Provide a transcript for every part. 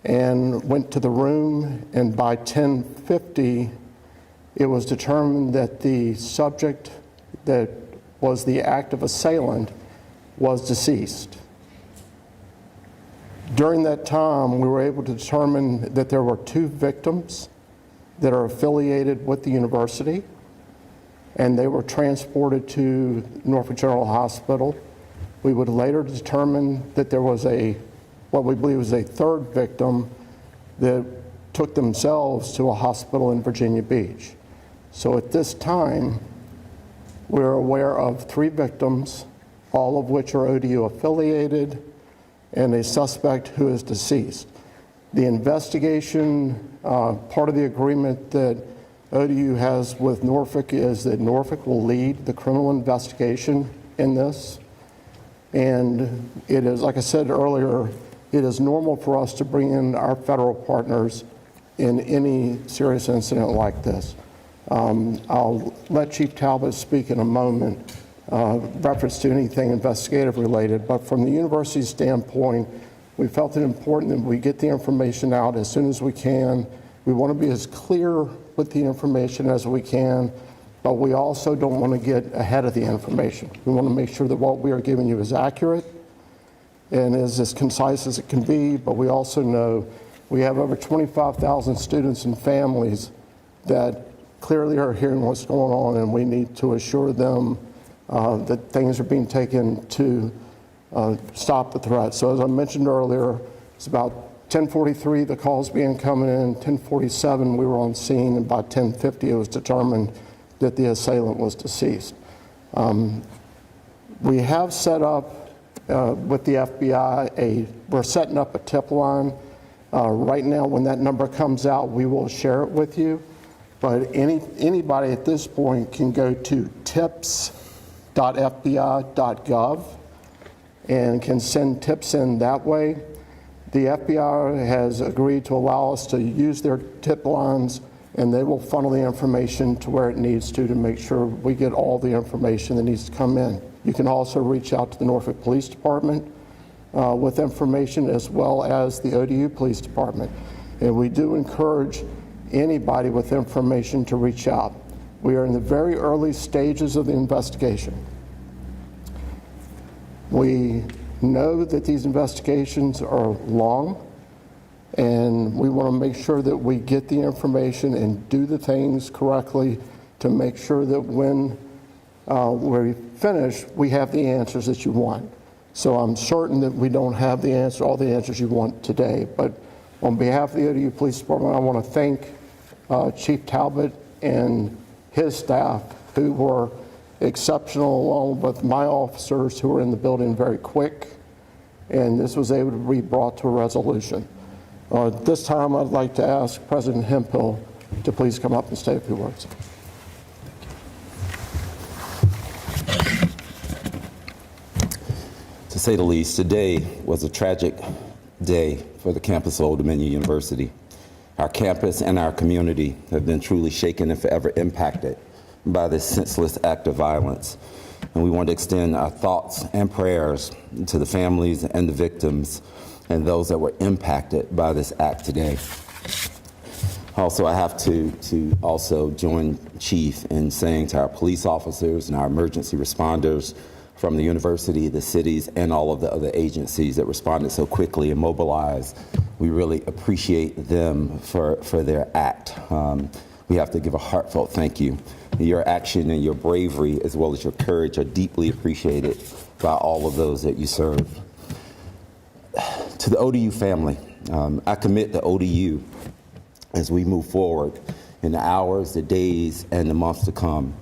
and went to the room, and by 10:50, it was determined that the subject that was the active assailant was deceased. During that time, we were able to determine that there were 2 victims that are affiliated with the university, and they were transported to Norfolk General Hospital. We would later determine that there was what we believe was a 3rd victim that took themselves to a hospital in Virginia Beach. So at this time, we're aware of 3 victims, all of which are ODU affiliated, and a suspect who is deceased. The investigation, part of the agreement that ODU has with Norfolk is that Norfolk will lead the criminal investigation in this. And it is, like I said earlier, it is normal for us to bring in our federal partners in any serious incident like this. I'll let Chief Talbot speak in a moment, reference to anything investigative related, but from the university's standpoint, we felt it important that we get the information out as soon as we can. We want to be as clear with the information as we can, but we also don't want to get ahead of the information. We want to make sure that what we are giving you is accurate and is as concise as it can be, but we also know we have over 25,000 students and families that clearly are hearing what's going on, and we need to assure them that things are being taken to stop the threat. So as I mentioned earlier, it's about 10:43, the calls began coming in. 10:47, we were on scene, and by 10:50, it was determined that the assailant was deceased. We have set up with the FBI, we're setting up a tip line. Right now, when that number comes out, we will share it with you. But anybody at this point can go to tips.fbi.gov and can send tips in that way. The FBI has agreed to allow us to use their tip lines, and they will funnel the information to where it needs to make sure we get all the information that needs to come in. You can also reach out to the Norfolk Police Department with information, as well as the ODU Police Department. And we do encourage anybody with information to reach out. We are in the very early stages of the investigation. We know that these investigations are long, and we want to make sure that we get the information and do the things correctly to make sure that when we finish, we have the answers that you want. So I'm certain that we don't have all the answers you want today, but on behalf of the ODU Police Department, I want to thank Chief Talbot and his staff, who were exceptional, along with my officers who were in the building very quick, and this was able to be brought to a resolution. At this time, I'd like to ask President Hemphill to please come up and say a few words. To say the least, today was a tragic day for the campus of Old Dominion University. Our campus and our community have been truly shaken and forever impacted by this senseless act of violence. And we want to extend our thoughts and prayers to the families and the victims and those that were impacted by this act today. Also, I have to also join Chief in saying to our police officers and our emergency responders from the university, the cities, and all of the other agencies that responded so quickly and mobilized, we really appreciate them for their act. We have to give a heartfelt thank you. Your action and your bravery, as well as your courage, are deeply appreciated by all of those that you serve. To the ODU family, I commit to ODU as we move forward in the hours, the days, and the months to come.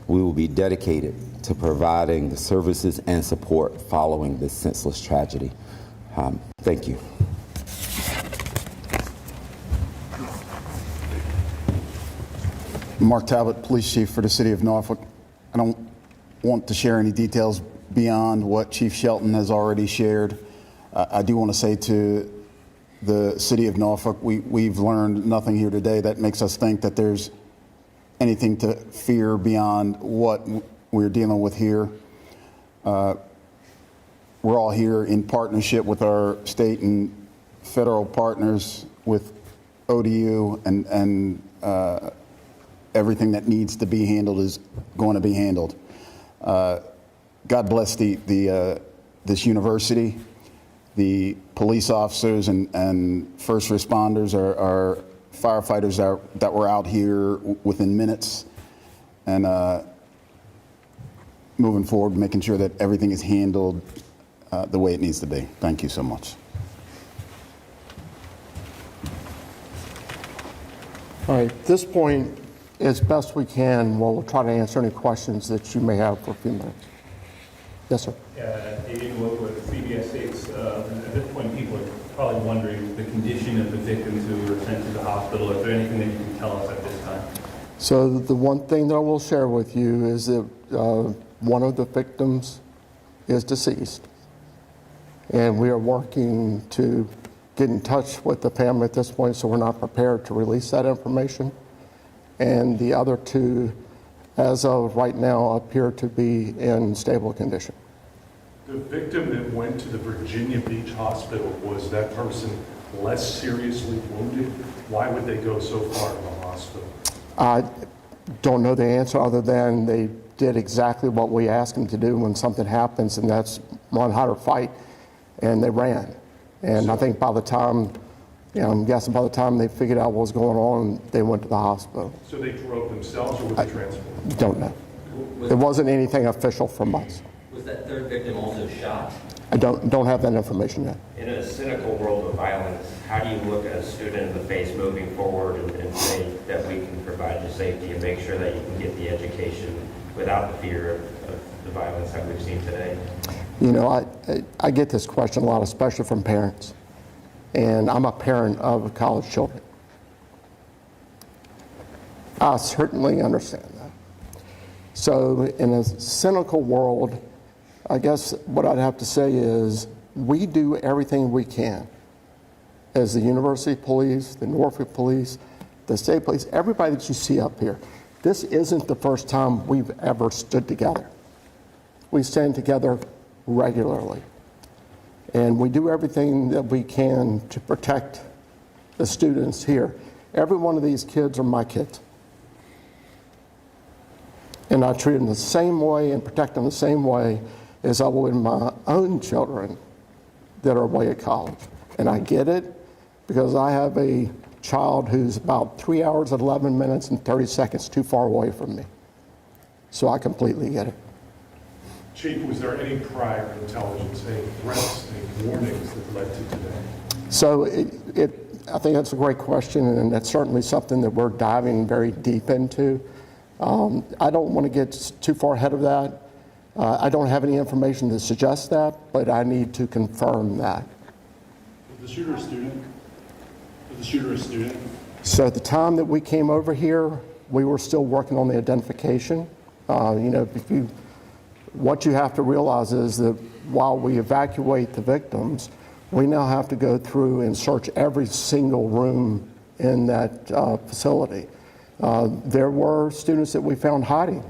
We will be dedicated to providing the services and support following this senseless tragedy. Thank you. Mark Talbot, Police Chief for the City of Norfolk. I don't want to share any details beyond what Chief Shelton has already shared. I do want to say to the City of Norfolk, we've learned nothing here today that makes us think that there's anything to fear beyond what we're dealing with here. We're all here in partnership with our state and federal partners with ODU, and everything that needs to be handled is going to be handled. God bless this university. The police officers and first responders are firefighters that were out here within minutes, and moving forward, making sure that everything is handled the way it needs to be. Thank you so much. All right, at this point, as best we can, we'll try to answer any questions that you may have for a few minutes. Yes, sir. David Wilk with CBS 6. At this point, people are probably wondering the condition of the victims who were sent to the hospital. Is there anything that you can tell us at this time? So the one thing that I will share with you is that one of the victims is deceased. And we are working to get in touch with the family at this point, so we're not prepared to release that information. And the other two, as of right now, appear to be in stable condition. The victim that went to the Virginia Beach Hospital, was that person less seriously wounded? Why would they go so far to the hospital? I don't know the answer other than they did exactly what we asked them to do when something happens, and that's run, hide, or fight, and they ran. And I think by the time, I'm guessing by the time they figured out what was going on, they went to the hospital. So they drove themselves, or were they transported? Don't know. It wasn't anything official from us. Was that third victim also shot? I don't have that information yet. In a cynical world of violence, how do you look at a student in the face moving forward and say that we can provide you safety and make sure that you can get the education without the fear of the violence that we've seen today? You know, I get this question a lot, especially from parents. And I'm a parent of college children. I certainly understand that. So in a cynical world, I guess what I'd have to say is we do everything we can as the university police, the Norfolk police, the state police, everybody that you see up here. This isn't the first time we've ever stood together. We stand together regularly. And we do everything that we can to protect the students here. Every one of these kids are my kids. And I treat them the same way and protect them the same way as I would my own children that are away at college. And I get it because I have a child who's about 3 hours, 11 minutes, and 30 seconds too far away from me. So I completely get it. Chief, was there any prior intelligence, any threats, any warnings that led to today? So I think that's a great question, and that's certainly something that we're diving very deep into. I don't want to get too far ahead of that. I don't have any information to suggest that, but I need to confirm that. Was the shooter a student? Was the shooter a student? So at the time that we came over here, we were still working on the identification. What you have to realize is that while we evacuate the victims, we now have to go through and search every single room in that facility. There were students that we found hiding